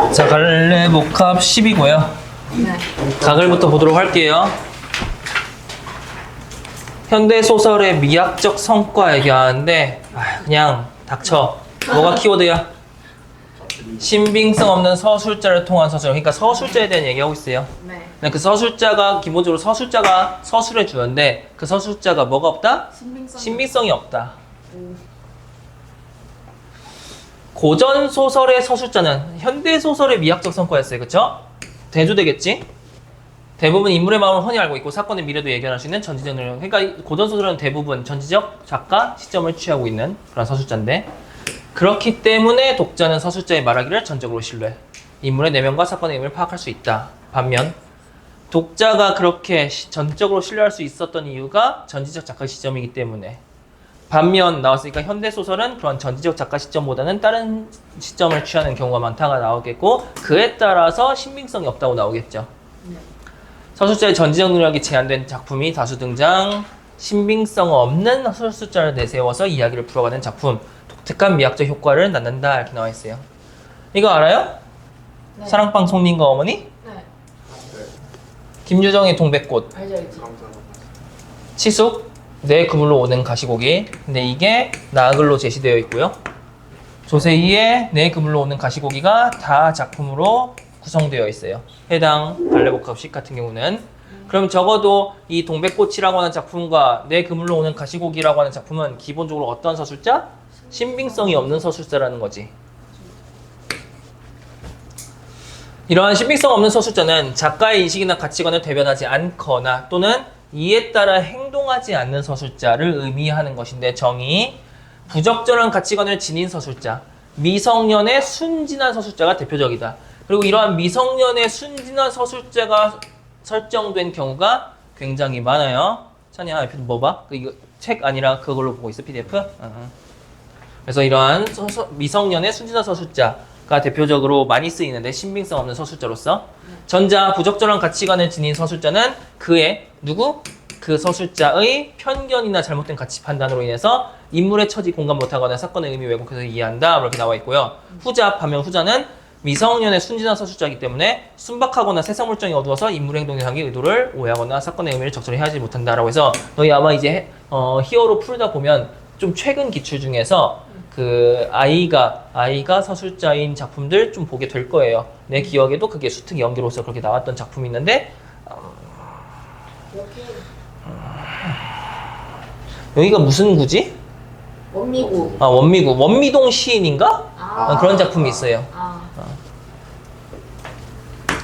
자, 갈래 복합 10이고요. 네. 가글부터 보도록 할게요. 현대 소설의 미학적 성과 얘기하는데 그냥 닥쳐. 뭐가 키워드야? 신빙성 없는 서술자를 통한 서술. 그러니까 서술자에 대한 얘기하고 있어요. 네. 근데 그 서술자가 기본적으로 서술자가 서술해 주는데 그 서술자가 뭐가 없다? 신빙성이 없다. 고전 소설의 서술자는 현대 소설의 미학적 성과였어요. 그쵸? 대조되겠지? 대부분 인물의 마음을 훤히 알고 있고 사건의 미래도 예견할 수 있는 전지적 능력. 그러니까 고전 소설은 대부분 전지적 작가 시점을 취하고 있는 그런 서술자인데 그렇기 때문에 독자는 서술자의 말하기를 전적으로 신뢰해. 인물의 내면과 사건의 의미를 파악할 수 있다. 반면 독자가 그렇게 전적으로 신뢰할 수 있었던 이유가 전지적 작가 시점이기 때문에 반면 나왔으니까 현대소설은 그런 전지적 작가 시점보다는 다른 시점을 취하는 경우가 많다가 나오겠고 그에 따라서 신빙성이 없다고 나오겠죠. 서술자의 전지적 능력이 제한된 작품이 다수 등장, 신빙성 없는 서술자를 내세워서 이야기를 풀어가는 작품, 독특한 미학적 효과를 낳는다 이렇게 나와 있어요. 이거 알아요? 네. 사랑방 송님과 어머니? 네. 김유정의 동백꽃, 알죠, 알죠. 치숙, 내 그물로 오는 가시고기. 근데 이게 나글로 제시되어 있고요. 조세희의 내 그물로 오는 가시고기가 다 작품으로 구성되어 있어요. 해당 갈래복합식 같은 경우는. 그럼 적어도 이 동백꽃이라고 하는 작품과 내 그물로 오는 가시고기라고 하는 작품은 기본적으로 어떤 서술자? 신빙성이 없는 서술자라는 거지. 이러한 신빙성 없는 서술자는 작가의 인식이나 가치관을 대변하지 않거나 또는 이에 따라 행동하지 않는 서술자를 의미하는 것인데 정의, 부적절한 가치관을 지닌 서술자, 미성년의 순진한 서술자가 대표적이다. 그리고 이러한 미성년의 순진한 서술자가 설정된 경우가 굉장히 많아요. 찬이야, 옆에 뭐 봐? 이거 책 아니라 그걸로 보고 있어, PDF? 그래서 이러한 미성년의 순진한 서술자가 대표적으로 많이 쓰이는데 신빙성 없는 서술자로서 전자 부적절한 가치관을 지닌 서술자는 그의 그 서술자의 편견이나 잘못된 가치 판단으로 인해서 인물의 처지 공감 못하거나 사건의 의미 왜곡해서 이해한다 이렇게 나와 있고요. 후자 반면 후자는 미성년의 순진한 서술자이기 때문에 순박하거나 세상물정이 어두워서 인물의 행동에 상의 의도를 오해하거나 사건의 의미를 적절히 해하지 못한다라고 해서 너희 아마 이제 히어로 풀다 보면 좀 최근 기출 중에서 그 아이가 서술자인 작품들 좀 보게 될 거예요. 내 기억에도 그게 수특 연기로서 그렇게 나왔던 작품이 있는데 여기가 무슨 구지? 원미구. 원미구. 원미동 시인인가? 그런 작품이 있어요.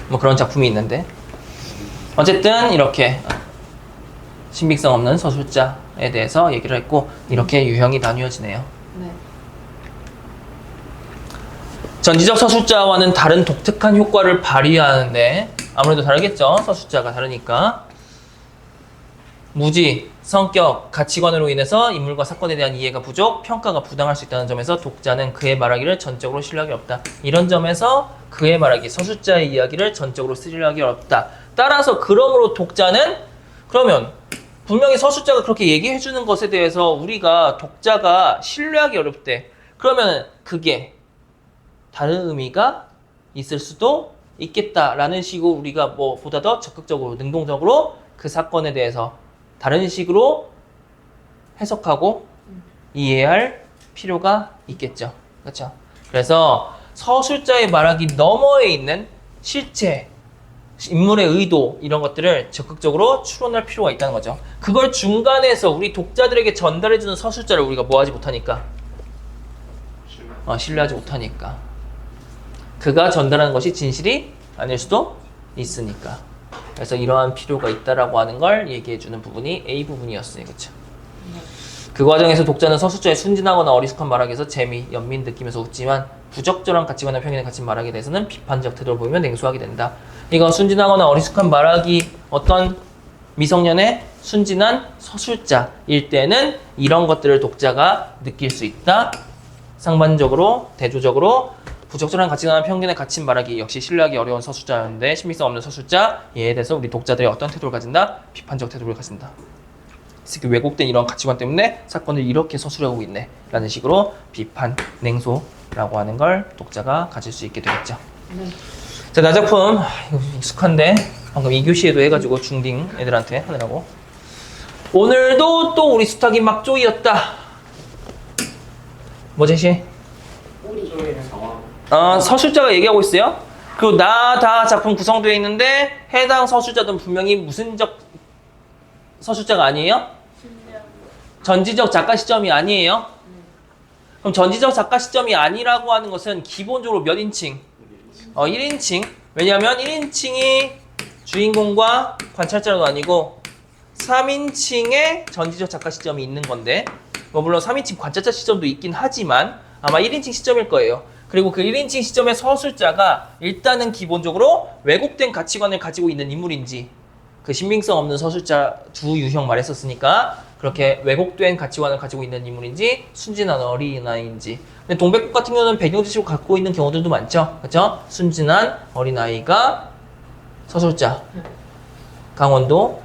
뭐 그런 작품이 있는데 어쨌든 이렇게 신빙성 없는 서술자에 대해서 얘기를 했고 이렇게 유형이 나뉘어지네요. 네. 전지적 서술자와는 다른 독특한 효과를 발휘하는데 아무래도 다르겠죠. 서술자가 다르니까. 무지, 성격, 가치관으로 인해서 인물과 사건에 대한 이해가 부족, 평가가 부당할 수 있다는 점에서 독자는 그의 말하기를 전적으로 신뢰하기 어렵다. 이런 점에서 그의 말하기, 서술자의 이야기를 전적으로 신뢰하기 어렵다. 따라서 그러므로 독자는 그러면 분명히 서술자가 그렇게 얘기해 주는 것에 대해서 우리가 독자가 신뢰하기 어렵대. 그러면 그게 다른 의미가 있을 수도 있겠다라는 식으로 우리가 뭐 보다 더 적극적으로 능동적으로 그 사건에 대해서 다른 식으로 해석하고 이해할 필요가 있겠죠. 그렇죠? 그래서 서술자의 말하기 너머에 있는 실체, 인물의 의도 이런 것들을 적극적으로 추론할 필요가 있다는 거죠. 그걸 중간에서 우리 독자들에게 전달해주는 서술자를 우리가 뭐하지 못하니까 신뢰하지 못하니까 그가 전달하는 것이 진실이 아닐 수도 있으니까 그래서 이러한 필요가 있다라고 하는 걸 얘기해주는 부분이 A 부분이었어요. 그렇죠? 그 과정에서 독자는 서술자의 순진하거나 어리숙한 말하기에서 재미, 연민 느끼면서 웃지만 부적절한 가치관이나 편견에 갇힌 말하기에 대해서는 비판적 태도를 보이며 냉소하게 된다. 이거 순진하거나 어리숙한 말하기 어떤 미성년의 순진한 서술자일 때는 이런 것들을 독자가 느낄 수 있다. 상반적으로, 대조적으로 부적절한 가치관이나 편견에 갇힌 말하기 역시 신뢰하기 어려운 서술자였는데 신빙성 없는 서술자 이에 대해서 우리 독자들이 어떤 태도를 가진다? 비판적 태도를 가진다. 특히 왜곡된 이런 가치관 때문에 사건을 이렇게 서술하고 있네 라는 식으로 비판, 냉소 라고 하는 걸 독자가 가질 수 있게 되겠죠. 네. 자, 나 작품 이거 익숙한데 방금 2교시에도 해가지고 중딩 애들한테 하느라고. 오늘도 또 우리 수탉이 막 쪼이었다. 뭐 제시? 우리. 서술자가 얘기하고 있어요. 그리고 나 다 작품 구성되어 있는데 해당 서술자들은 분명히 무슨적 서술자가 아니에요? 전지적 작가 시점이 아니에요? 그럼 전지적 작가 시점이 아니라고 하는 것은 기본적으로 몇 인칭? 1인칭. 왜냐하면 1인칭이 주인공과 관찰자도 아니고 3인칭의 전지적 작가 시점이 있는 건데, 뭐 물론 3인칭 관찰자 시점도 있긴 하지만 아마 1인칭 시점일 거예요. 그리고 그 1인칭 시점의 서술자가 일단은 기본적으로 왜곡된 가치관을 가지고 있는 인물인지, 그 신빙성 없는 서술자 두 유형 말했었으니까 그렇게 왜곡된 가치관을 가지고 있는 인물인지 순진한 어린아이인지. 근데 동백꽃 같은 경우는 배경 지식을 갖고 있는 경우들도 많죠. 그렇죠? 순진한 어린아이가 서술자, 강원도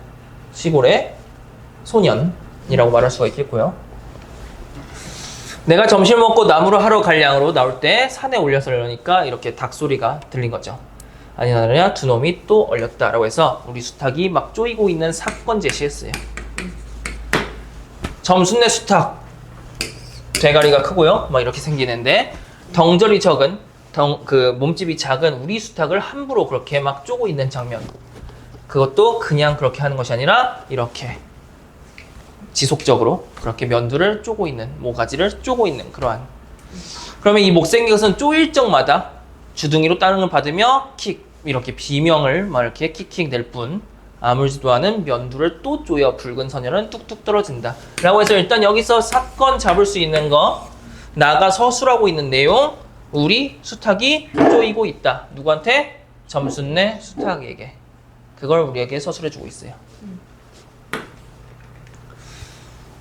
시골의 소년이라고 말할 수가 있겠고요. 내가 점심 먹고 나무를 하러 갈 양으로 나올 때 산에 올려서 이러니까 이렇게 닭소리가 들린 거죠. 아니나 두 놈이 또 얼렸다라고 해서 우리 수탉이 막 쪼이고 있는 사건 제시했어요. 점순내 수탉, 대가리가 크고요, 막 이렇게 생기는데 덩절이 적은, 그 몸집이 작은 우리 수탉을 함부로 그렇게 막 쪼고 있는 장면. 그것도 그냥 그렇게 하는 것이 아니라 이렇게 지속적으로 그렇게 면두를 쪼고 있는, 모가지를 쪼고 있는 그러한. 그러면 이 못생긴 것은 쪼일 적마다 주둥이로 따릉을 받으며 킥, 이렇게 비명을 막 이렇게 킥킥 낼 뿐 아물지도 않은 면두를 또 쪼여 붉은 선혈은 뚝뚝 떨어진다 라고 해서 일단 여기서 사건 잡을 수 있는 거, 나가 서술하고 있는 내용, 우리 수탉이 쪼이고 있다. 누구한테? 점순내 수탉에게. 그걸 우리에게 서술해주고 있어요.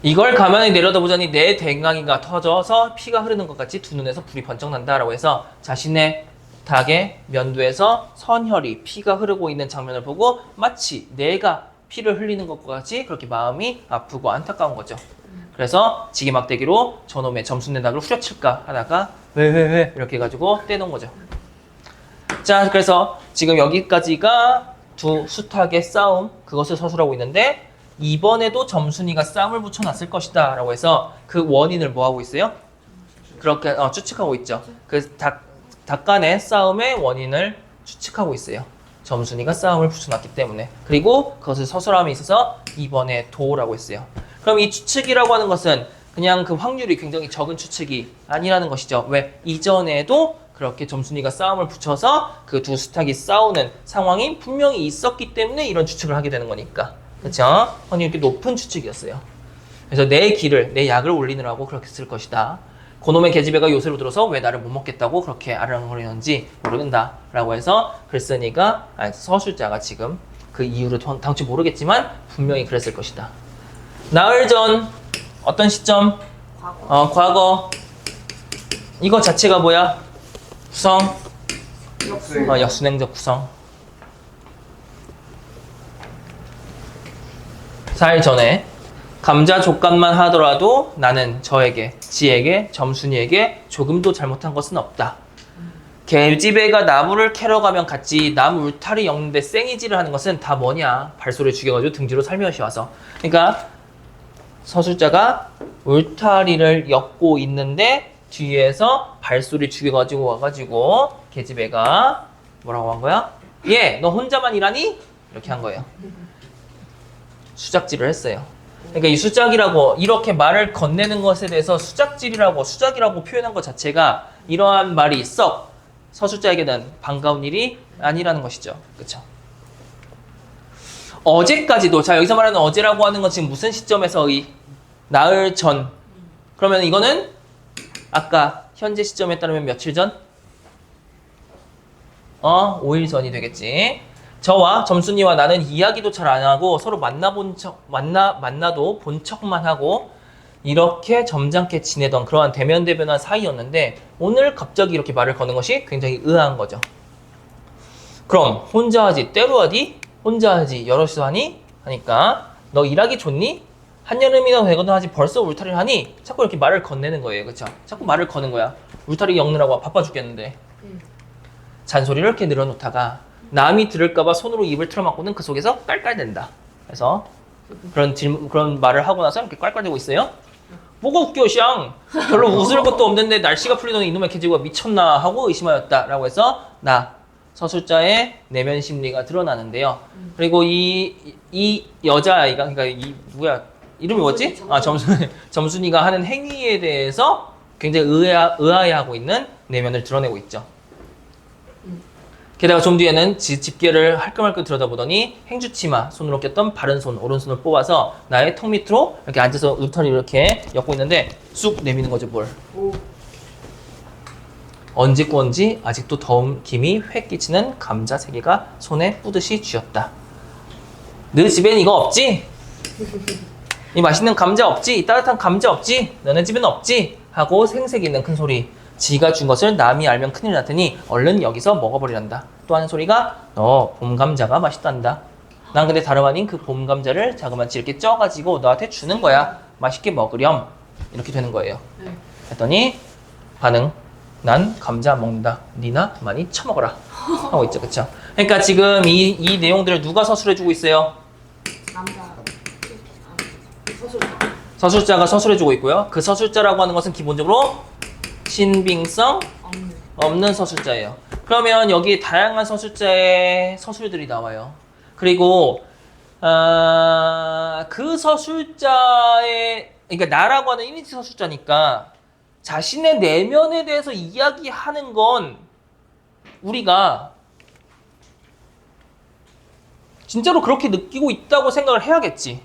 이걸 가만히 내려다보자니 내 댕강이가 터져서 피가 흐르는 것 같이 두 눈에서 불이 번쩍 난다라고 해서 자신의 닭의 면두에서 선혈이, 피가 흐르고 있는 장면을 보고 마치 내가 피를 흘리는 것과 같이 그렇게 마음이 아프고 안타까운 거죠. 그래서 지게막대기로 저놈의 점순내 닭을 후려칠까 하다가 왜 이렇게 해가지고 떼놓은 거죠. 자, 그래서 지금 여기까지가 두 수탉의 싸움, 그것을 서술하고 있는데 이번에도 점순이가 싸움을 붙여놨을 것이다 라고 해서 그 원인을 뭐 하고 있어요? 그렇게 추측하고 있죠. 그 닭 간의 싸움의 원인을 추측하고 있어요. 점순이가 싸움을 붙여놨기 때문에. 그리고 그것을 서술함에 있어서 이번에 도라고 했어요. 그럼 이 추측이라고 하는 것은 그냥 그 확률이 굉장히 적은 추측이 아니라는 것이죠. 왜? 이전에도 그렇게 점순이가 싸움을 붙여서 그 두 수탉이 싸우는 상황이 분명히 있었기 때문에 이런 추측을 하게 되는 거니까. 그렇죠? 확률이 이렇게 높은 추측이었어요. 그래서 내 기를, 내 약을 올리느라고 그렇게 쓸 것이다. 그놈의 계집애가 요새로 들어서 왜 나를 못 먹겠다고 그렇게 아랑거리는지 모른다 라고 해서 글쓴이가, 아니 서술자가 지금 그 이유를 당최 모르겠지만 분명히 그랬을 것이다. 나흘 전 어떤 시점? 과거. 이거 자체가 뭐야? 구성. 역순행적 구성. 4일 전에 감자 족간만 하더라도 나는 저에게, 지에게, 점순이에게 조금도 잘못한 것은 없다. 계집애가 나무를 캐러 가면 갔지 나무 울타리 엮는데 생이질을 하는 것은 다 뭐냐? 발소리 죽여가지고 등 뒤로 살며시 와서. 그러니까 서술자가 울타리를 엮고 있는데 뒤에서 발소리 죽여가지고 와가지고 계집애가 뭐라고 한 거야? 예, 너 혼자만 일하니? 이렇게 한 거예요. 수작질을 했어요. 그러니까 이 수작이라고 이렇게 말을 건네는 것에 대해서 수작질이라고, 수작이라고 표현한 것 자체가 이러한 말이 썩 서술자에게는 반가운 일이 아니라는 것이죠. 그렇죠? 어제까지도, 자 여기서 말하는 어제라고 하는 건 지금 무슨 시점에서 나흘 전. 그러면 이거는 아까 현재 시점에 따르면 며칠 전? 5일 전이 되겠지. 저와 점순이와 나는 이야기도 잘 안 하고 서로 만나도 본 척만 하고 이렇게 점잖게 지내던 그러한 대면대면한 사이였는데 오늘 갑자기 이렇게 말을 거는 것이 굉장히 의아한 거죠. 그럼 혼자 하지 때로 하디? 혼자 하지 여럿이서 하니? 하니까 너 일하기 좋니? 한여름이나 되거든 하지 벌써 울타리를 하니? 자꾸 이렇게 말을 건네는 거예요. 그쵸? 자꾸 말을 거는 거야. 울타리 엮느라고 바빠 죽겠는데 잔소리를 이렇게 늘어놓다가 남이 들을까봐 손으로 입을 틀어막고는 그 속에서 깔깔댄다. 그래서 그런 말을 하고 나서 이렇게 깔깔대고 있어요. 뭐가 웃겨, 샹. 별로 웃을 것도 없는데 날씨가 풀리더니 이놈의 개지구가 미쳤나 하고 의심하였다라고 해서 나 서술자의 내면 심리가 드러나는데요. 그리고 이 여자아이가, 그러니까 이 누구야, 이름이 뭐지? 아, 점순이가 하는 행위에 대해서 굉장히 의아해하고 있는 내면을 드러내고 있죠. 게다가 좀 뒤에는 집게를 할끔할끔 들여다보더니 행주치마 손으로 꼈던 바른 손, 오른손을 뽑아서 나의 턱 밑으로 이렇게 앉아서 울타리를 이렇게 엮고 있는데 쑥 내미는 거죠, 뭘. 언제 구웠는지 아직도 더운 김이 획 끼치는 감자 3개가 손에 뿌듯이 쥐었다. 너 집엔 이거 없지? 이 맛있는 감자 없지? 이 따뜻한 감자 없지? 너네 집엔 없지? 하고 생색 있는 큰 소리. 지가 준 것을 남이 알면 큰일 날 테니 얼른 여기서 먹어버리란다. 또 하는 소리가 너 봄감자가 맛있단다. 난 근데 다름 아닌 그 봄감자를 자그마치 이렇게 쪄가지고 너한테 주는 거야. 맛있게 먹으렴. 이렇게 되는 거예요. 했더니 반응. 난 감자 먹는다. 니나 많이 처먹어라. 하고 있죠. 그쵸? 그러니까 지금 이 내용들을 누가 서술해주고 있어요? 남자. 서술자. 서술자가 서술해주고 있고요. 그 서술자라고 하는 것은 기본적으로 신빙성 없는 서술자예요. 그러면 여기 다양한 서술자의 서술들이 나와요. 그리고 그 서술자의, 그러니까 나라고 하는 이미지 서술자니까 자신의 내면에 대해서 이야기하는 건 우리가 진짜로 그렇게 느끼고 있다고 생각을 해야겠지.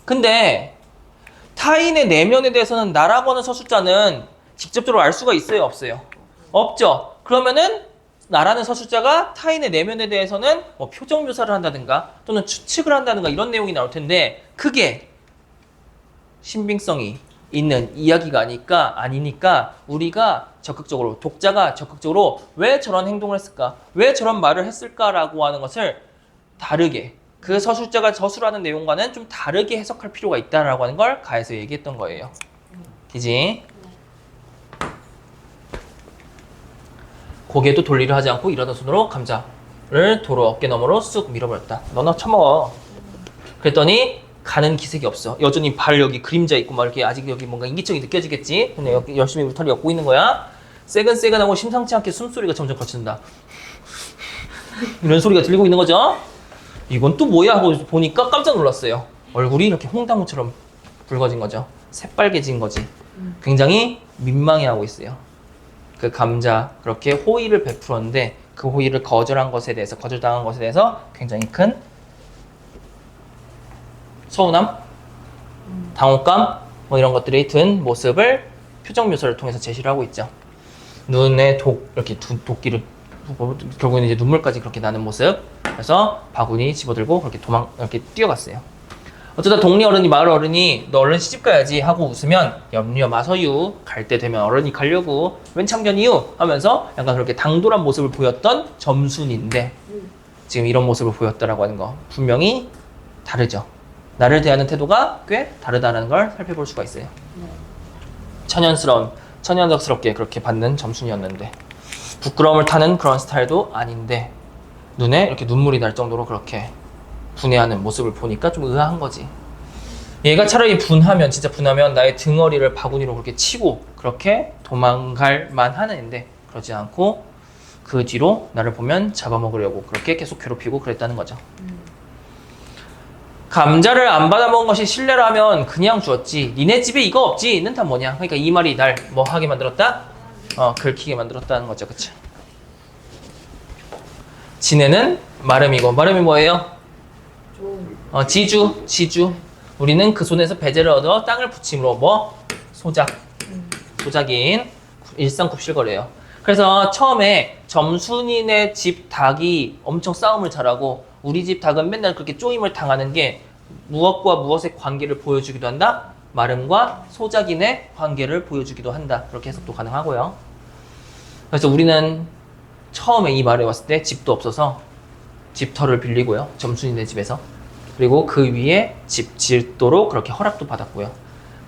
근데 타인의 내면에 대해서는 나라고 하는 서술자는 직접적으로 알 수가 있어요, 없어요? 없죠. 그러면은 나라는 서술자가 타인의 내면에 대해서는 뭐 표정 묘사를 한다든가 또는 추측을 한다든가 이런 내용이 나올 텐데 그게 신빙성이 있는 이야기가 아니니까 우리가 적극적으로, 독자가 적극적으로 왜 저런 행동을 했을까? 왜 저런 말을 했을까라고 하는 것을 다르게, 그 서술자가 서술하는 내용과는 좀 다르게 해석할 필요가 있다라고 하는 걸 가에서 얘기했던 거예요. 그지? 고개도 돌리려 하지 않고 일어난 손으로 감자를 도로 어깨 너머로 쑥 밀어버렸다. 너나 처먹어. 그랬더니 가는 기색이 없어. 여전히 발 여기 그림자 있고 막 이렇게 아직 여기 뭔가 인기척이 느껴지겠지? 근데 여기 열심히 울타리 엮고 있는 거야. 새근새근하고 심상치 않게 숨소리가 점점 거친다. 이런 소리가 들리고 있는 거죠? 이건 또 뭐야 하고 보니까 깜짝 놀랐어요. 얼굴이 이렇게 홍당무처럼 붉어진 거죠. 새빨개진 거지. 굉장히 민망해하고 있어요. 그 감자 그렇게 호의를 베풀었는데 그 호의를 거절당한 것에 대해서 굉장히 큰 서운함, 당혹감 뭐 이런 것들이 든 모습을 표정 묘사를 통해서 제시를 하고 있죠. 눈에 이렇게 도끼를 결국은 이제 눈물까지 그렇게 나는 모습. 그래서 바구니 집어들고 그렇게 이렇게 뛰어갔어요. 어쩌다 동네 어른이 마을 어른이 너 얼른 시집 가야지 하고 웃으면 염려 마서유 갈 때 되면 어른이 가려고 웬 참견이유 하면서 약간 그렇게 당돌한 모습을 보였던 점순인데 지금 이런 모습을 보였다라고 하는 거 분명히 다르죠. 나를 대하는 태도가 꽤 다르다는 걸 살펴볼 수가 있어요. 천연덕스럽게 그렇게 받는 점순이었는데 부끄러움을 타는 그런 스타일도 아닌데 눈에 이렇게 눈물이 날 정도로 그렇게 분해하는 모습을 보니까 좀 의아한 거지. 얘가 차라리 진짜 분하면 나의 등어리를 바구니로 그렇게 치고 그렇게 도망갈 만한 애인데 그러지 않고 그 뒤로 나를 보면 잡아먹으려고 그렇게 계속 괴롭히고 그랬다는 거죠. 감자를 안 받아먹은 것이 신뢰라면 그냥 주었지. 니네 집에 이거 없지?는 다 뭐냐? 그러니까 이 말이 날 뭐 하게 만들었다? 긁히게 만들었다는 거죠. 그쵸? 지네는 마름이고 마름이 뭐예요? 지주. 우리는 그 손에서 배제를 얻어 땅을 붙임으로 뭐? 소작인 일상굽실거려요. 그래서 처음에 점순이네 집 닭이 엄청 싸움을 잘하고 우리 집 닭은 맨날 그렇게 쪼임을 당하는 게 무엇과 무엇의 관계를 보여주기도 한다? 마름과 소작인의 관계를 보여주기도 한다. 그렇게 해석도 가능하고요. 그래서 우리는 처음에 이 마을에 왔을 때 집도 없어서 집터를 빌리고요. 점순이네 집에서. 그리고 그 위에 집 짓도록 그렇게 허락도 받았고요.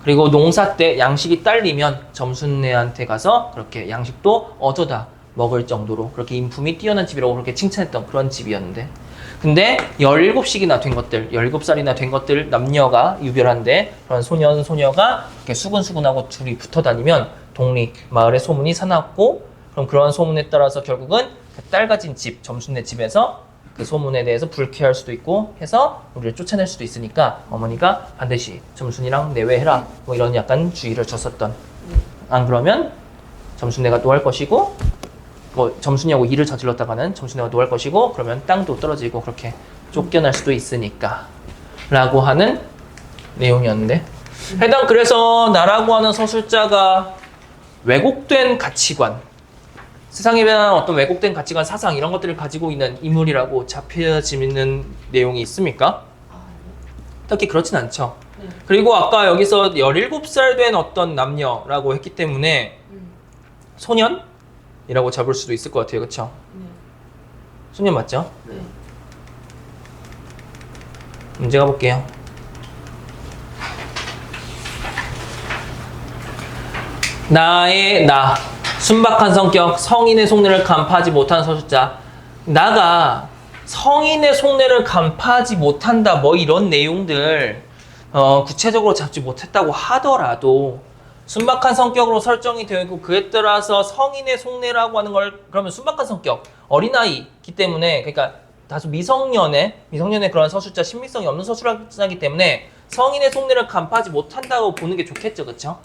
그리고 농사 때 양식이 딸리면 점순네한테 가서 그렇게 양식도 얻어다 먹을 정도로 그렇게 인품이 뛰어난 집이라고 그렇게 칭찬했던 그런 집이었는데, 근데 17씩이나 된 것들, 17살이나 된 것들 남녀가 유별한데 그런 소년, 소녀가 이렇게 수근수근하고 둘이 붙어 다니면 동리, 마을에 소문이 사납고, 그럼 그런 소문에 따라서 결국은 그 딸 가진 집, 점순네 집에서 그 소문에 대해서 불쾌할 수도 있고 해서 우리를 쫓아낼 수도 있으니까 어머니가 반드시 점순이랑 내외해라 뭐 이런 약간 주의를 줬었던. 안 그러면 점순네가 노할 것이고, 뭐 점순이하고 일을 저질렀다가는 점순이가 노할 것이고, 그러면 땅도 떨어지고 그렇게 쫓겨날 수도 있으니까 라고 하는 내용이었는데, 해당 그래서 나라고 하는 서술자가 왜곡된 가치관, 세상에 대한 어떤 왜곡된 가치관, 사상 이런 것들을 가지고 있는 인물이라고 잡혀지는 내용이 있습니까? 딱히 그렇진 않죠. 그리고 아까 여기서 17살 된 어떤 남녀라고 했기 때문에 소년이라고 잡을 수도 있을 것 같아요. 그렇죠? 소년 맞죠? 문제 가볼게요. 나의 나, 순박한 성격, 성인의 속내를 간파하지 못하는 서술자. 나가 성인의 속내를 간파하지 못한다, 뭐 이런 내용들 구체적으로 잡지 못했다고 하더라도 순박한 성격으로 설정이 되어 있고, 그에 따라서 성인의 속내라고 하는 걸, 그러면 순박한 성격, 어린아이기 때문에, 그러니까 다소 미성년의 그런 서술자, 신빙성이 없는 서술자이기 때문에 성인의 속내를 간파하지 못한다고 보는 게 좋겠죠. 그렇죠?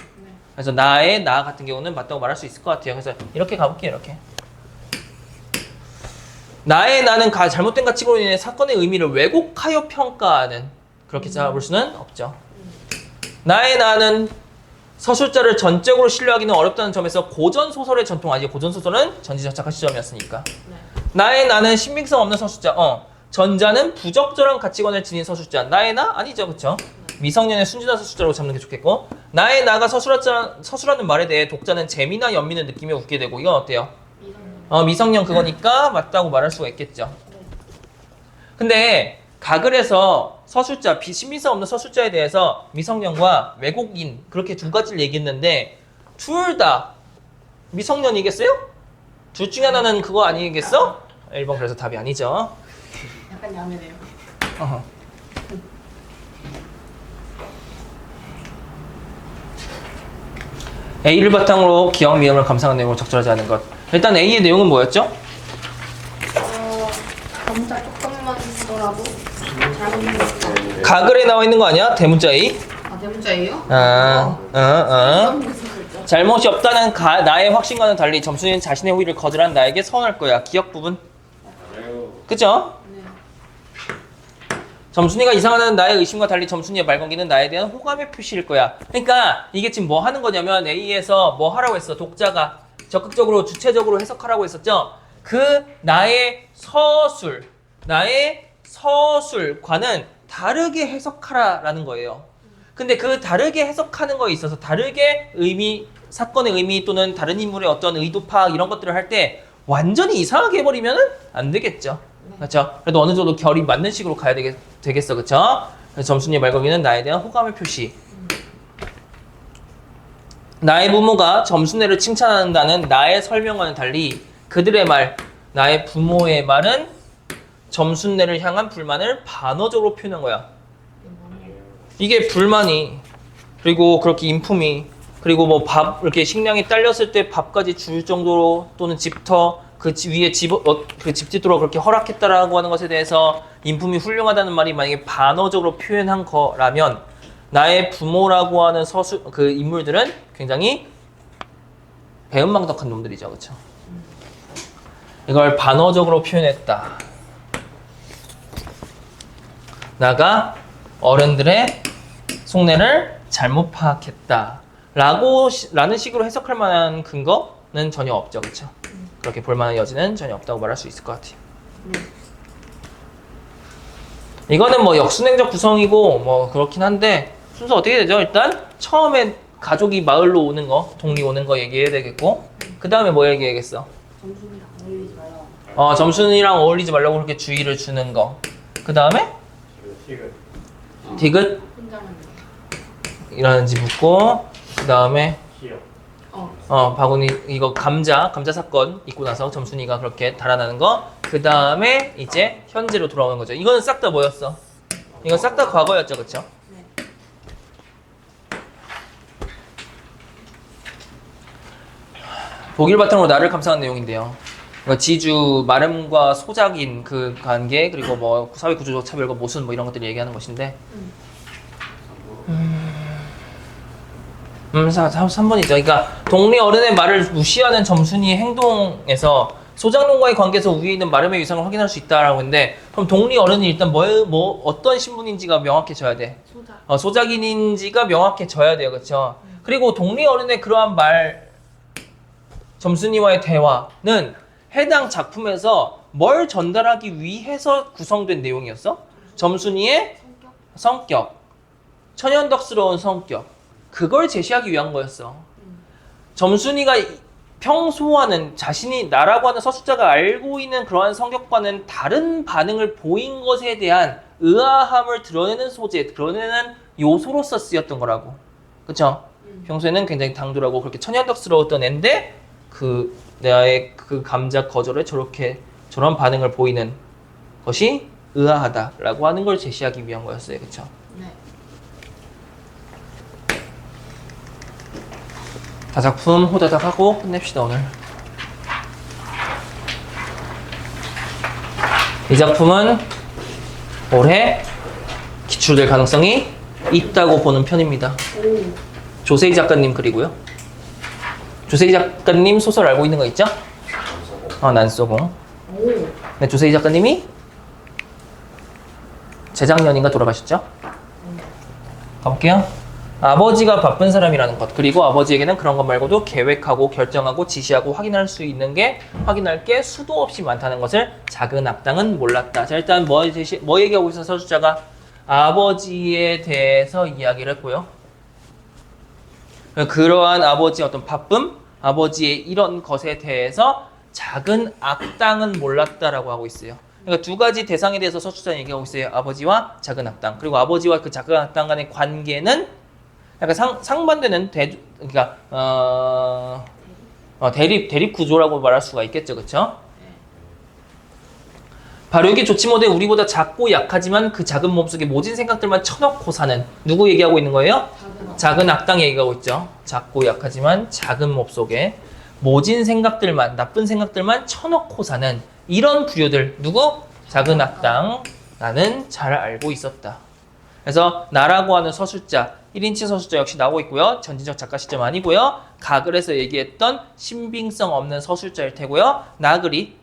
그래서 나의 나 같은 경우는 맞다고 말할 수 있을 것 같아요. 그래서 이렇게 가볼게요. 이렇게. 나의 나는 잘못된 가치로 인해 사건의 의미를 왜곡하여 평가하는, 그렇게 잡을 수는 없죠. 나의 나는 서술자를 전적으로 신뢰하기는 어렵다는 점에서 고전소설의 전통, 아니 고전소설은 전지전착한 시점이었으니까. 나의 나는 신빙성 없는 서술자. 전자는 부적절한 가치관을 지닌 서술자. 나의 나? 아니죠. 그쵸? 미성년의 순진한 서술자라고 잡는 게 좋겠고, 나의 나가 서술하는 말에 대해 독자는 재미나 연민을 느끼며 웃게 되고, 이건 어때요? 미성년 그거니까 맞다고 말할 수가 있겠죠. 근데 각을 해서 서술자, 신빙성 없는 서술자에 대해서 미성년과 왜곡인 그렇게 두 가지를 얘기했는데 둘 다 미성년이겠어요? 둘 중에 하나는 그거 아니겠어? 1번 그래서 답이 아니죠. 약간 야매네요. A를 바탕으로 기억, 미음을 감상한 내용을 적절하지 않은 것. 일단 A의 내용은 뭐였죠? 검사 조금만 더라도 잘못된 거. 가글에 나와 있는 거 아니야? 대문자 A? 아, 대문자예요? 잘못이 없다는 나의 확신과는 달리 점순이는 자신의 호의를 거절한 나에게 서운할 거야. 기억 부분. 그죠? 네. 점순이가 이상하다는 나의 의심과 달리 점순이의 말건기는 나에 대한 호감의 표시일 거야. 그러니까 이게 지금 뭐 하는 거냐면 A에서 뭐 하라고 했어? 독자가 적극적으로 주체적으로 해석하라고 했었죠? 그 나의 서술과는 다르게 해석하라라는 거예요. 근데 그 다르게 해석하는 거에 있어서 다르게 사건의 의미 또는 다른 인물의 어떤 의도 파악 이런 것들을 할 때 완전히 이상하게 해버리면 안 되겠죠. 그렇죠? 그래도 어느 정도 결이 맞는 식으로 가야 되겠어. 그렇죠? 그래서 점순이의 말거기는 나에 대한 호감의 표시. 나의 부모가 점순애를 칭찬한다는 나의 설명과는 달리 그들의 말, 나의 부모의 말은 점순애를 향한 불만을 반어적으로 표현한 거야. 이게 불만이, 그리고 그렇게 인품이, 그리고 뭐 밥 이렇게 식량이 딸렸을 때 밥까지 줄 정도로, 또는 집터 그 위에 그 집 짓도록 그렇게 허락했다라고 하는 것에 대해서 인품이 훌륭하다는 말이 만약에 반어적으로 표현한 거라면 나의 부모라고 하는 그 인물들은 굉장히 배은망덕한 놈들이죠. 그렇죠? 이걸 반어적으로 표현했다. 나가 어른들의 속내를 잘못 파악했다. 라는 식으로 해석할 만한 근거는 전혀 없죠. 그렇죠? 그렇게 볼만한 여지는 전혀 없다고 말할 수 있을 것 같아요. 이거는 뭐 역순행적 구성이고 뭐 그렇긴 한데 순서 어떻게 되죠? 일단 처음에 가족이 마을로 오는 거, 동리 오는 거 얘기해야 되겠고, 그 다음에 뭐 얘기해야겠어? 점순이랑 어울리지 말라고. 점순이랑 어울리지 말라고 그렇게 주의를 주는 거. 그 다음에 디귿. 혼자만. 일어나는지 묻고 그 다음에 어. 바구니 이거 감자 사건 있고 나서 점순이가 그렇게 달아나는 거. 그 다음에 이제 현재로 돌아오는 거죠. 이거는 싹 다 뭐였어? 이건 싹 다 과거였죠, 그렇죠? 네. 독일 바탕으로 나를 감상한 내용인데요. 그러니까 지주 마름과 소작인 그 관계 그리고 뭐 사회 구조적 차별과 모순 뭐 이런 것들을 얘기하는 것인데. 3번이죠. 그러니까 동네 어른의 말을 무시하는 점순이의 행동에서 소작농과의 관계에서 위에 있는 마름의 위상을 확인할 수 있다라고 했는데, 그럼 동네 어른이 일단 어떤 신분인지가 명확해져야 돼. 소작. 소작인인지가 명확해져야 돼요, 그렇죠? 그리고 동네 어른의 그러한 말, 점순이와의 대화는 해당 작품에서 뭘 전달하기 위해서 구성된 내용이었어? 점순이의 성격, 천연덕스러운 성격, 그걸 제시하기 위한 거였어. 점순이가 평소와는 자신이 나라고 하는 서술자가 알고 있는 그러한 성격과는 다른 반응을 보인 것에 대한 의아함을 드러내는 소재, 드러내는 요소로서 쓰였던 거라고. 그쵸? 평소에는 굉장히 당돌하고 그렇게 천연덕스러웠던 앤데 나의 그 감자 거절에 저런 반응을 보이는 것이 의아하다라고 하는 걸 제시하기 위한 거였어요. 그쵸? 네. 다작품 호다닥 하고 끝냅시다, 오늘. 이 작품은 올해 기출될 가능성이 있다고 보는 편입니다. 오. 조세희 작가님 글이고요. 조세희 작가님 소설 알고 있는 거 있죠? 난쏘공. 오. 네, 조세희 작가님이 재작년인가 돌아가셨죠? 가볼게요. 아버지가 바쁜 사람이라는 것, 그리고 아버지에게는 그런 것 말고도 계획하고 결정하고 지시하고 확인할 게 수도 없이 많다는 것을 작은 악당은 몰랐다. 자, 일단 뭐 얘기하고 있어? 서술자가 아버지에 대해서 이야기를 했고요. 그러한 아버지의 어떤 바쁨, 아버지의 이런 것에 대해서 작은 악당은 몰랐다라고 하고 있어요. 그러니까 두 가지 대상에 대해서 서술자는 얘기하고 있어요. 아버지와 작은 악당. 그리고 아버지와 그 작은 악당 간의 관계는 약간 상반되는 그러니까 대립 구조라고 말할 수가 있겠죠, 그렇죠? 바로 여기 좋지 못해 우리보다 작고 약하지만 그 작은 몸속에 모진 생각들만 쳐넣고 사는, 누구 얘기하고 있는 거예요? 작은 악당 얘기하고 있죠. 작고 약하지만 작은 몸속에 모진 생각들만, 나쁜 생각들만 쳐넣고 사는 이런 부류들, 누구? 작은 악당. 나는 잘 알고 있었다. 그래서 나라고 하는 서술자, 1인칭 서술자 역시 나오고 있고요. 전진적 작가 시점 아니고요. 가글에서 얘기했던 신빙성 없는 서술자일 테고요. 나글이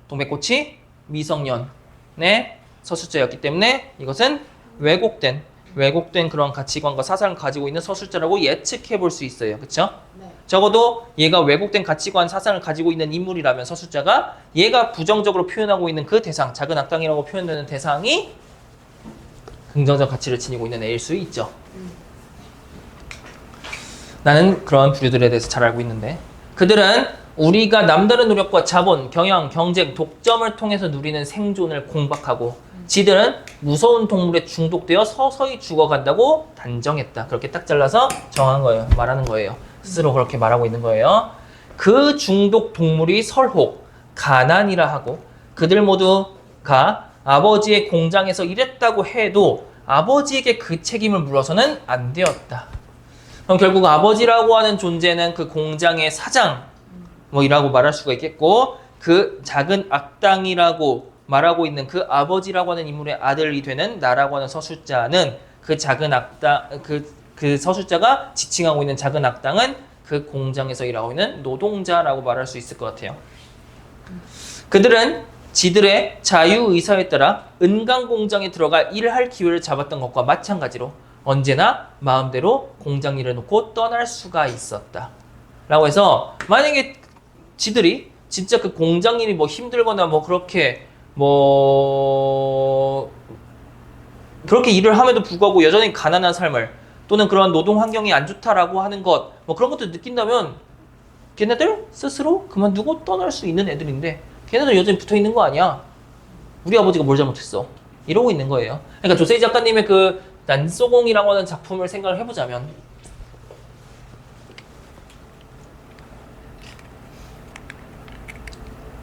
동백꽃이 미성년의 서술자였기 때문에 이것은 왜곡된 그런 가치관과 사상을 가지고 있는 서술자라고 예측해 볼 수 있어요. 그렇죠? 네. 적어도 얘가 왜곡된 가치관, 사상을 가지고 있는 인물이라면 서술자가 얘가 부정적으로 표현하고 있는 그 대상, 작은 악당이라고 표현되는 대상이 긍정적 가치를 지니고 있는 애일 수 있죠. 나는 그런 부류들에 대해서 잘 알고 있는데, 그들은 우리가 남다른 노력과 자본, 경영, 경쟁, 독점을 통해서 누리는 생존을 공박하고 지들은 무서운 동물에 중독되어 서서히 죽어간다고 단정했다. 그렇게 딱 잘라서 정한 거예요. 말하는 거예요. 스스로 그렇게 말하고 있는 거예요. 그 중독 동물이 설혹, 가난이라 하고 그들 모두가 아버지의 공장에서 일했다고 해도 아버지에게 그 책임을 물어서는 안 되었다. 그럼 결국 아버지라고 하는 존재는 그 공장의 사장 이라고 말할 수가 있겠고, 그 작은 악당이라고 말하고 있는 그 아버지라고 하는 인물의 아들이 되는 나라고 하는 서술자는 그 작은 악당, 그 서술자가 지칭하고 있는 작은 악당은 그 공장에서 일하고 있는 노동자라고 말할 수 있을 것 같아요. 그들은 지들의 자유의사에 따라 은강 공장에 들어가 일을 할 기회를 잡았던 것과 마찬가지로 언제나 마음대로 공장 일을 놓고 떠날 수가 있었다. 라고 해서 만약에 지들이 진짜 그 공장 일이 힘들거나 그렇게 그렇게 일을 함에도 불구하고 여전히 가난한 삶을, 또는 그런 노동 환경이 안 좋다라고 하는 것, 그런 것들 느낀다면 걔네들 스스로 그만두고 떠날 수 있는 애들인데 걔네들 여전히 붙어 있는 거 아니야. 우리 아버지가 뭘 잘못했어. 이러고 있는 거예요. 그러니까 조세희 작가님의 그 난소공이라고 하는 작품을 생각을 해보자면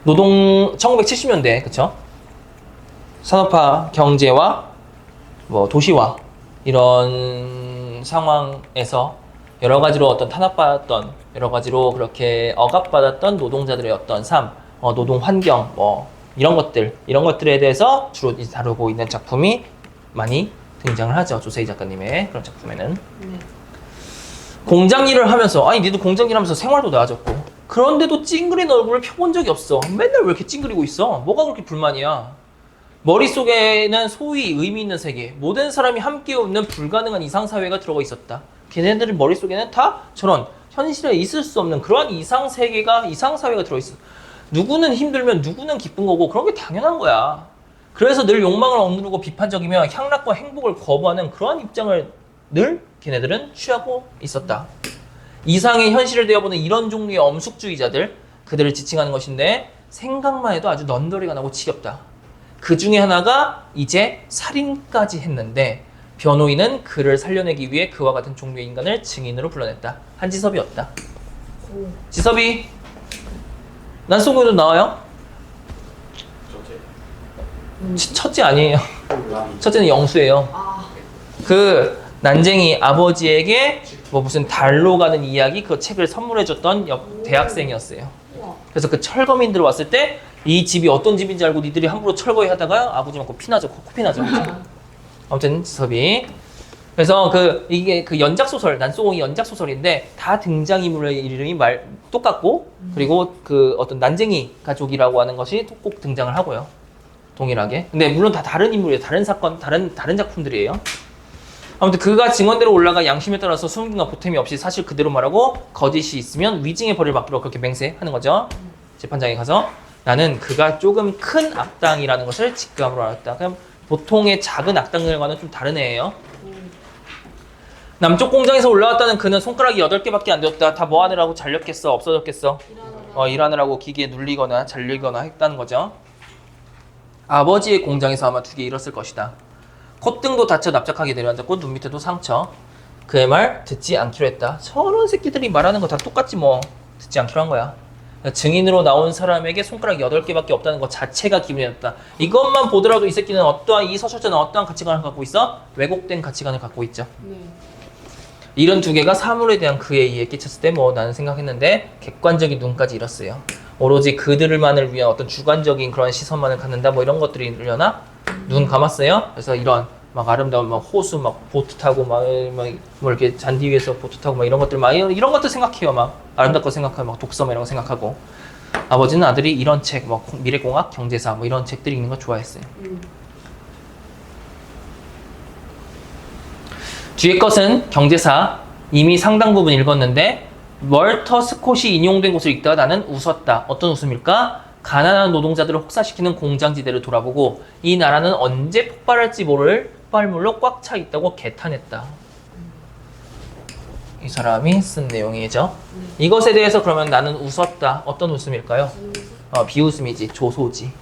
노동 1970년대 그쵸? 산업화 경제와 뭐 도시화 이런 상황에서 여러 가지로 어떤 탄압받았던 여러 가지로 그렇게 억압받았던 노동자들의 어떤 삶, 노동 환경 뭐 이런 것들에 대해서 주로 이제 다루고 있는 작품이 많이 등장을 하죠. 조세희 작가님의 그런 작품에는. 네. 공장 일을 하면서 아니 니도 공장 일하면서 생활도 나아졌고 그런데도 찡그린 얼굴을 펴본 적이 없어. 맨날 왜 이렇게 찡그리고 있어? 뭐가 그렇게 불만이야? 머릿속에는 소위 의미 있는 세계, 모든 사람이 함께 웃는 불가능한 이상사회가 들어가 있었다. 걔네들 머릿속에는 다 저런 현실에 있을 수 없는 그러한 이상사회가 들어있어. 누구는 힘들면 누구는 기쁜 거고 그런 게 당연한 거야. 그래서 늘 욕망을 억누르고 비판적이며 향락과 행복을 거부하는 그러한 입장을 늘 걔네들은 취하고 있었다. 이상의 현실을 되어보는 이런 종류의 엄숙주의자들, 그들을 지칭하는 것인데 생각만 해도 아주 넌더리가 나고 지겹다. 그 중에 하나가 이제 살인까지 했는데 변호인은 그를 살려내기 위해 그와 같은 종류의 인간을 증인으로 불러냈다. 한지섭이었다. 지섭이 난소공에도 나와요? 첫째 아니에요. 첫째는 영수예요. 그 난쟁이 아버지에게 뭐 무슨 달로 가는 이야기 그 책을 선물해줬던 대학생이었어요. 그래서 그 철거민들 왔을 때 이 집이 어떤 집인지 알고 니들이 함부로 철거해 하다가 아버지 맞고 피나죠. 코피 나죠. 아무튼 지섭이. 그래서 이게 그 연작소설, 난소공이 연작소설인데 다 등장인물의 이름이 똑같고 그리고 그 어떤 난쟁이 가족이라고 하는 것이 꼭 등장을 하고요. 동일하게. 근데 물론 다 다른 인물이에요. 다른 사건, 다른 작품들이에요. 아무튼 그가 증언대로 올라가 양심에 따라서 숨김과 보탬이 없이 사실 그대로 말하고 거짓이 있으면 위증의 벌을 받기로 그렇게 맹세하는 거죠. 재판장에 가서 나는 그가 조금 큰 악당이라는 것을 직감으로 알았다. 그냥 보통의 작은 악당들과는 좀 다른 애예요. 남쪽 공장에서 올라왔다는 그는 손가락이 8개밖에 안 되었다. 다 뭐 하느라고 잘렸겠어? 없어졌겠어? 일하느라고 기계에 눌리거나 잘리거나 했다는 거죠. 아버지의 공장에서 아마 2개 잃었을 것이다. 콧등도 다쳐 납작하게 내려앉았고 눈 밑에도 상처. 그의 말 듣지 않기로 했다. 저런 새끼들이 말하는 거 다 똑같지 뭐. 듣지 않기로 한 거야. 증인으로 나온 사람에게 손가락 8개밖에 없다는 것 자체가 기분이 나쁘다. 이것만 보더라도 이 새끼는 이 서술자는 어떠한 가치관을 갖고 있어? 왜곡된 가치관을 갖고 있죠. 네. 이런 2개가 사물에 대한 그의 이해에 끼쳤을 때 뭐 나는 생각했는데 객관적인 눈까지 잃었어요. 오로지 그들만을 위한 어떤 주관적인 그런 시선만을 갖는다 뭐 이런 것들이 이러려나? 눈 감았어요. 그래서 이런 막 아름다운 막 호수 막 보트 타고 막 뭐 이렇게 잔디 위에서 보트 타고 막 이런 것들 막 이런 것들 생각해요. 막 아름답고 생각하고 막 독서 막 이런 거 생각하고. 아버지는 아들이 이런 책, 뭐 미래공학, 경제사 뭐 이런 책들 읽는 거 좋아했어요. 뒤에 것은 경제사 이미 상당 부분 읽었는데 월터 스콧이 인용된 곳을 읽다가 나는 웃었다. 어떤 웃음일까? 가난한 노동자들을 혹사시키는 공장지대를 돌아보고 이 나라는 언제 폭발할지 모를 폭발물로 꽉 차 있다고 개탄했다. 이 사람이 쓴 내용이죠. 이것에 대해서 그러면 나는 웃었다. 어떤 웃음일까요? 비웃음이지. 조소지.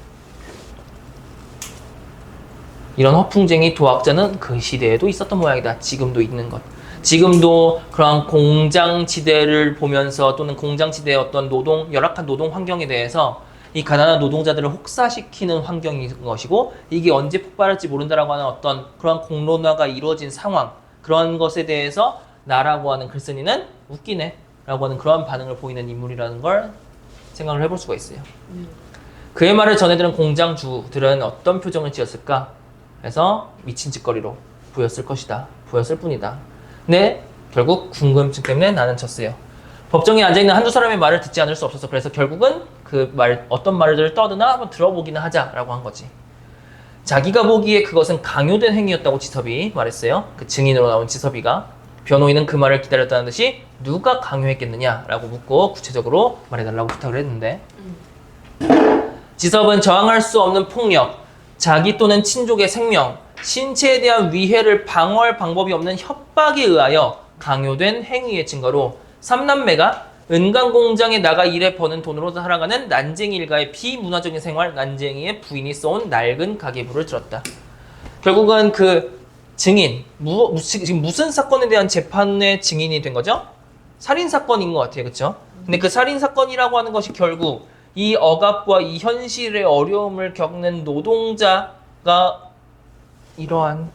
이런 허풍쟁이 도학자는 그 시대에도 있었던 모양이다. 지금도 있는 것. 지금도 그러한 공장지대를 보면서 또는 공장지대의 어떤 열악한 노동 환경에 대해서 이 가난한 노동자들을 혹사시키는 환경인 것이고 이게 언제 폭발할지 모른다라고 하는 어떤 그런 공론화가 이루어진 상황 그런 것에 대해서 나라고 하는 글쓴이는 웃기네 라고 하는 그런 반응을 보이는 인물이라는 걸 생각을 해볼 수가 있어요. 그의 말을 전해들은 공장주들은 어떤 표정을 지었을까? 그래서 미친 짓거리로 보였을 것이다. 보였을 뿐이다. 근데 결국 궁금증 때문에 나는 졌어요. 법정에 앉아있는 한두 사람의 말을 듣지 않을 수 없어서 그래서 결국은 어떤 말들을 떠드나 한번 들어보기는 하자라고 한 거지. 자기가 보기에 그것은 강요된 행위였다고 지섭이 말했어요. 그 증인으로 나온 지섭이가. 변호인은 그 말을 기다렸다는 듯이 누가 강요했겠느냐라고 묻고 구체적으로 말해달라고 부탁을 했는데 지섭은 저항할 수 없는 폭력, 자기 또는 친족의 생명, 신체에 대한 위해를 방어할 방법이 없는 협박에 의하여 강요된 행위의 증거로 3남매가 은강 공장에 나가 일해 버는 돈으로 살아가는 난쟁이 일가의 비문화적인 생활, 난쟁이의 부인이 써온 낡은 가계부를 들었다. 결국은 그 증인. 지금 무슨 사건에 대한 재판의 증인이 된 거죠? 살인 사건인 것 같아요, 그렇죠? 근데 그 살인 사건이라고 하는 것이 결국 이 억압과 이 현실의 어려움을 겪는 노동자가 이러한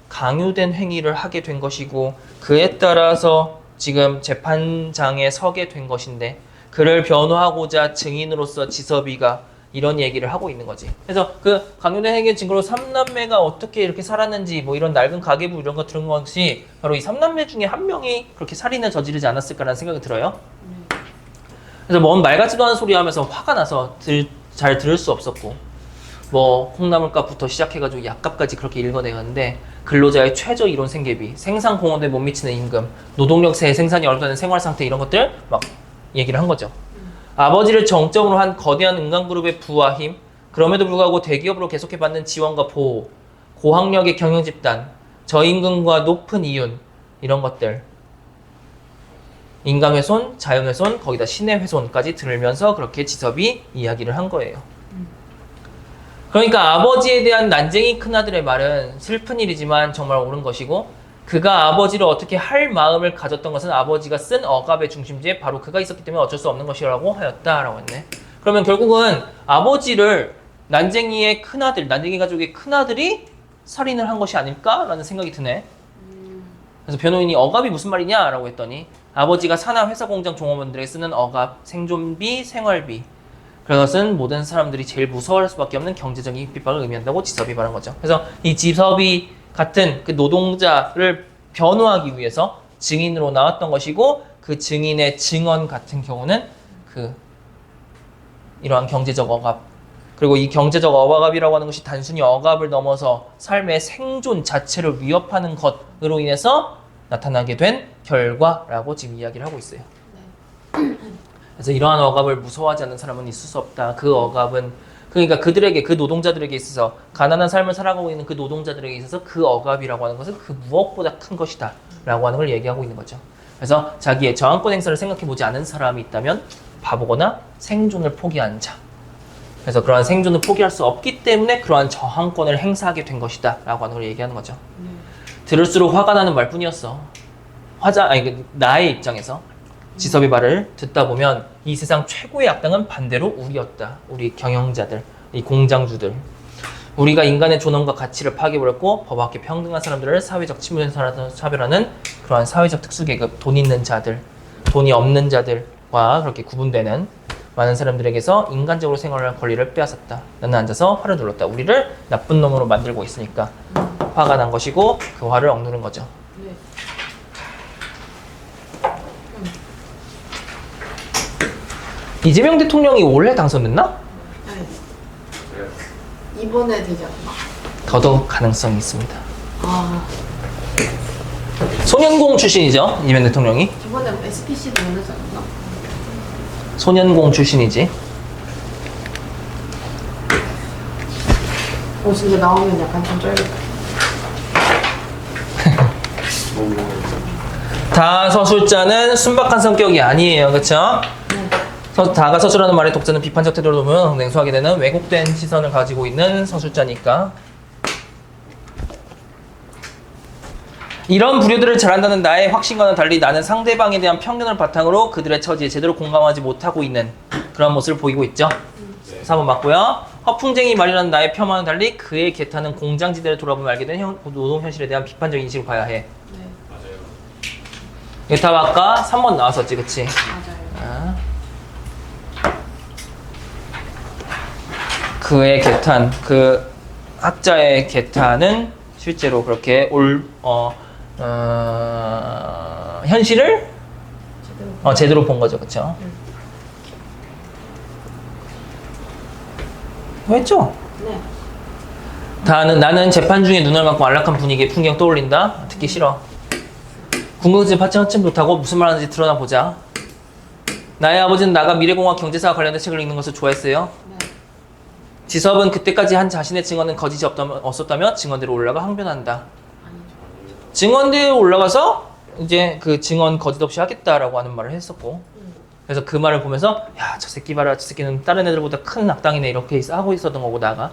강요된 행위를 하게 된 것이고 그에 따라서 지금 재판장에 서게 된 것인데 그를 변호하고자 증인으로서 지섭이가 이런 얘기를 하고 있는 거지. 그래서 그 강요된 행위 증거로 3남매가 어떻게 이렇게 살았는지 뭐 이런 낡은 가계부 이런 거 들은 것이 바로 이 3남매 중에 한 명이 그렇게 살인을 저지르지 않았을까라는 생각이 들어요. 그래서 뭔 말 같지도 않은 소리 하면서 화가 나서 잘 들을 수 없었고 뭐 콩나물값부터 시작해가지고 약값까지 그렇게 읽어내었는데 근로자의 최저 이론 생계비, 생산 공헌에 못 미치는 임금, 노동력세 생산이 어렵다는 생활 상태 이런 것들 막 얘기를 한 거죠. 아버지를 정점으로 한 거대한 은강그룹의 부와 힘, 그럼에도 불구하고 대기업으로 계속해 받는 지원과 보호, 고학력의 경영집단, 저임금과 높은 이윤 이런 것들 인간훼손, 자연훼손, 거기다 신의훼손까지 들으면서 그렇게 지섭이 이야기를 한 거예요. 그러니까 아버지에 대한 난쟁이 큰아들의 말은 슬픈 일이지만 정말 옳은 것이고 그가 아버지를 어떻게 할 마음을 가졌던 것은 아버지가 쓴 억압의 중심지에 바로 그가 있었기 때문에 어쩔 수 없는 것이라고 하였다라고 했네. 그러면 결국은 아버지를 난쟁이의 큰아들, 난쟁이 가족의 큰아들이 살인을 한 것이 아닐까라는 생각이 드네. 그래서 변호인이 억압이 무슨 말이냐라고 했더니 아버지가 산하 회사 공장 종업원들에게 쓰는 억압, 생존비, 생활비 그것은 모든 사람들이 제일 무서워할 수밖에 없는 경제적인 핍박을 의미한다고 지섭이 말한 거죠. 그래서 이 지섭이 같은 그 노동자를 변호하기 위해서 증인으로 나왔던 것이고 그 증인의 증언 같은 경우는 그 이러한 경제적 억압 그리고 이 경제적 억압이라고 하는 것이 단순히 억압을 넘어서 삶의 생존 자체를 위협하는 것으로 인해서 나타나게 된 결과라고 지금 이야기를 하고 있어요. 그래서 이러한 억압을 무서워하지 않는 사람은 있을 수 없다. 그 억압은 그러니까 그들에게 그 노동자들에게 있어서 가난한 삶을 살아가고 있는 그 노동자들에게 있어서 그 억압이라고 하는 것은 그 무엇보다 큰 것이다 라고 하는 걸 얘기하고 있는 거죠. 그래서 자기의 저항권 행사를 생각해보지 않은 사람이 있다면 바보거나 생존을 포기한 자. 그래서 그러한 생존을 포기할 수 없기 때문에 그러한 저항권을 행사하게 된 것이다 라고 하는 걸 얘기하는 거죠. 들을수록 화가 나는 말뿐이었어. 나의 입장에서 지섭의 말을 듣다 보면 이 세상 최고의 악당은 반대로 우리였다. 우리 경영자들, 이 공장주들. 우리가 인간의 존엄과 가치를 파괴해버렸고 법 밖에 평등한 사람들을 사회적 친문에서 차별하는 그러한 사회적 특수계급, 돈 있는 자들, 돈이 없는 자들과 그렇게 구분되는 많은 사람들에게서 인간적으로 생활할 권리를 빼앗았다. 나는 앉아서 화를 눌렀다. 우리를 나쁜 놈으로 만들고 있으니까 화가 난 것이고 그 화를 억누른 거죠. 이재명 대통령이 올해 당선됐나? 네. 이번에 되지 않나? 더더욱 가능성이 있습니다. 아, 소년공 출신이죠, 이재명 대통령이. 저번에 SPC도 면하지 않았나? 소년공 출신이지. 진짜 나오면 약간 좀 쫄겠다. 다 서술자는 순박한 성격이 아니에요, 그렇죠? 다가 서술하는 말에 독자는 비판적 태도를 보면 냉소하게 되는 왜곡된 시선을 가지고 있는 서술자니까. 이런 부류들을 잘한다는 나의 확신과는 달리 나는 상대방에 대한 편견을 바탕으로 그들의 처지에 제대로 공감하지 못하고 있는 그런 모습을 보이고 있죠. 4번 맞고요. 허풍쟁이 말이라는 나의 폄하와는 달리 그의 개타는 공장지대를 돌아보면 알게 된 노동 현실에 대한 비판적 인식을 봐야 해. 네, 이게 다 아까 3번 나왔었지, 그치? 맞아요. 그의 개탄, 그 학자의 개탄은 실제로 그렇게 현실을 제대로 본 거죠, 그렇죠? 했죠? 네. 나는 재판 중에 눈을 감고 안락한 분위기의 풍경 떠올린다. 듣기 싫어. 궁금증 파츠 못하고 무슨 말하는지 드러나 보자. 나의 아버지는 나가 미래공학 경제사와 관련된 책을 읽는 것을 좋아했어요. 네. 지섭은 그때까지 한 자신의 증언은 거짓이 없었다며 증언대로 올라가 항변한다. 증언대에 올라가서 이제 그 증언 거짓 없이 하겠다라고 하는 말을 했었고, 그래서 그 말을 보면서 야, 저 새끼 봐라, 저 새끼는 다른 애들보다 큰 악당이네 이렇게 하고 있었던 거고 나가.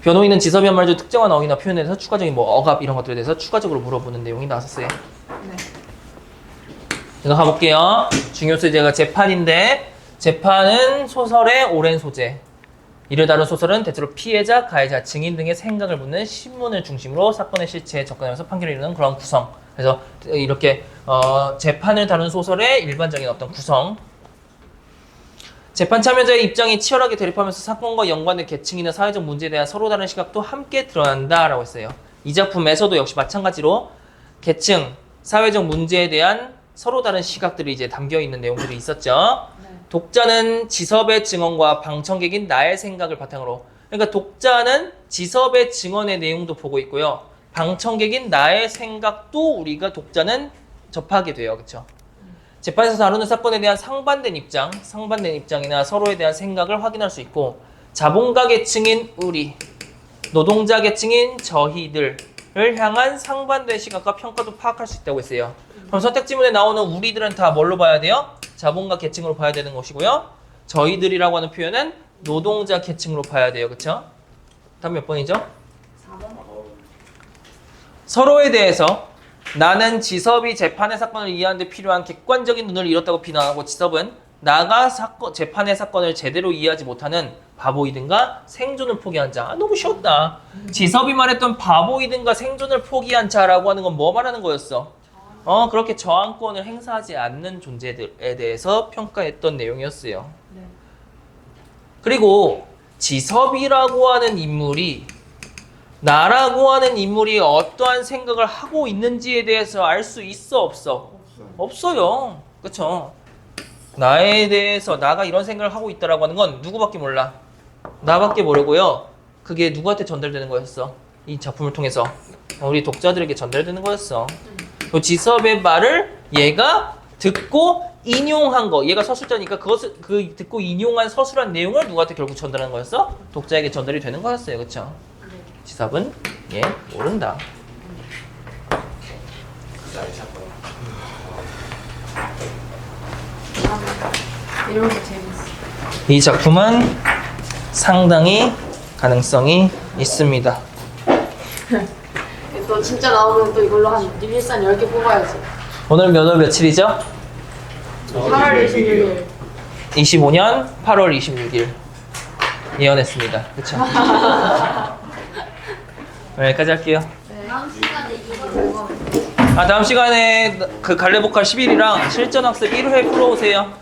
변호인은 지섭이 한 말도 특정한 어휘나 표현에 대해서 추가적인 뭐 억압 이런 것들에 대해서 추가적으로 물어보는 내용이 나왔었어요. 네. 이거 가볼게요. 중요 소재가 재판인데 재판은 소설의 오랜 소재. 이를 다룬 소설은 대체로 피해자, 가해자, 증인 등의 생각을 묻는 신문을 중심으로 사건의 실체에 접근하면서 판결을 이루는 그런 구성. 그래서 이렇게 재판을 다룬 소설의 일반적인 어떤 구성. 재판 참여자의 입장이 치열하게 대립하면서 사건과 연관된 계층이나 사회적 문제에 대한 서로 다른 시각도 함께 드러난다라고 했어요. 이 작품에서도 역시 마찬가지로 계층, 사회적 문제에 대한 서로 다른 시각들이 이제 담겨 있는 내용들이 있었죠. 네. 독자는 지섭의 증언과 방청객인 나의 생각을 바탕으로, 그러니까 독자는 지섭의 증언의 내용도 보고 있고요. 방청객인 나의 생각도 우리가 독자는 접하게 돼요. 그렇죠? 재판에서 다루는 사건에 대한 상반된 입장이나 서로에 대한 생각을 확인할 수 있고, 자본가 계층인 우리, 노동자 계층인 저희들을 향한 상반된 시각과 평가도 파악할 수 있다고 했어요. 그럼 선택 지문에 나오는 우리들은 다 뭘로 봐야 돼요? 자본가 계층으로 봐야 되는 것이고요. 저희들이라고 하는 표현은 노동자 계층으로 봐야 돼요. 그쵸? 다음 몇 번이죠? 4번. 서로에 대해서 나는 지섭이 재판의 사건을 이해하는 데 필요한 객관적인 눈을 잃었다고 비난하고, 지섭은 나가 재판의 사건을 제대로 이해하지 못하는 바보이든가 생존을 포기한 자. 너무 쉬웠다. 지섭이 말했던 바보이든가 생존을 포기한 자라고 하는 건 뭐 말하는 거였어? 그렇게 저항권을 행사하지 않는 존재들에 대해서 평가했던 내용이었어요. 네. 그리고 지섭이라고 하는 인물이, 나라고 하는 인물이 어떠한 생각을 하고 있는지에 대해서 알 수 있어, 없어? 없어요. 그쵸? 나에 대해서 나가 이런 생각을 하고 있다라고 하는 건 누구밖에 몰라? 나밖에 모르고요. 그게 누구한테 전달되는 거였어? 이 작품을 통해서 우리 독자들에게 전달되는 거였어. 그 지섭의 말을 얘가 듣고 인용한 거, 얘가 서술자니까 그 듣고 인용한 서술한 내용을 누구한테 결국 전달하는 거였어? 독자에게 전달이 되는 거였어요. 그쵸? 지섭은 모른다. 이런 거 재밌어. 이 작품은 상당히 가능성이 있습니다. 또 진짜 나오면 또 이걸로 한 리뷰산 10개 뽑아야지. 오늘 몇 월 며칠이죠? 8월 26일. 25년 8월 26일 예언했습니다. 그쵸? 여기까지 할게요. 다음 시간에 이거 먹어. 다음 시간에 그 갈래보컬 11이랑 실전학습 1회 풀어오세요.